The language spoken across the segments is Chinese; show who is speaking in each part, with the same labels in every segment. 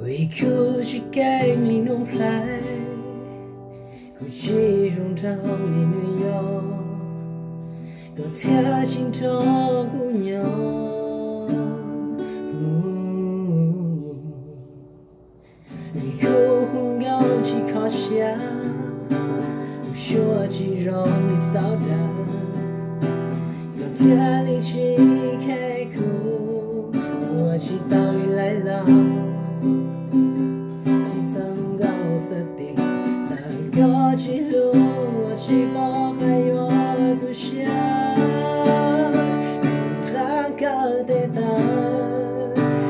Speaker 1: 为哭泣给你弄来，哭泣中找你女友，多贴近的姑娘。你口红高起靠下，不说起让你骚的，有天力气开口，我知道你来了。高起路，起跑还有故乡，他高的大，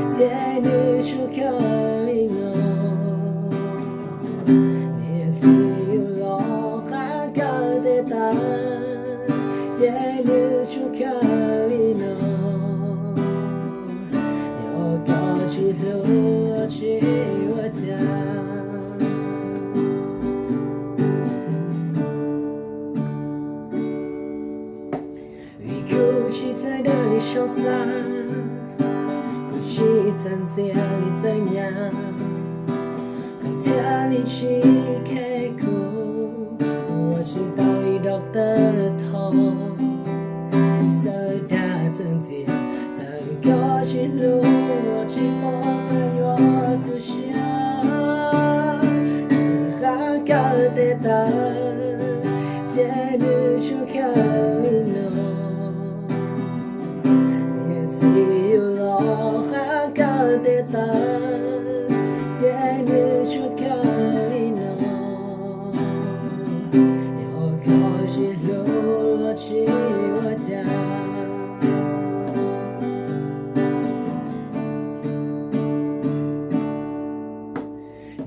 Speaker 1: 在你出口里呢，你自由了，他高的大，在你出口里呢，要高起路，起我家。哭泣在哪里潇洒，哭泣在哪里怎样？看天力气开口，我知道你懂得痛。记得他曾经在高起路，我寂寞还有故乡，他高的大，在你出口里呢。自由了，还高的大，在你出口里呢，要高起路，落起我家。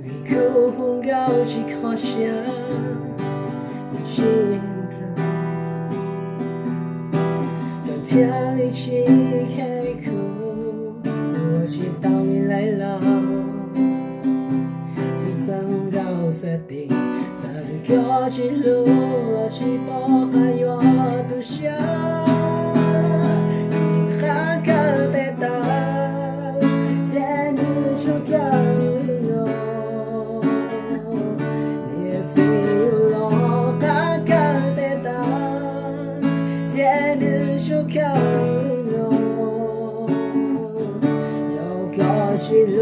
Speaker 1: 你口红高起靠下，你心中。天力气开口，我知道你来了。只曾告诉你，三个记录，起跑还有故乡。你还高的大，在你手口里呢。你自由了，还高的大，在你手口里呢，要高起路。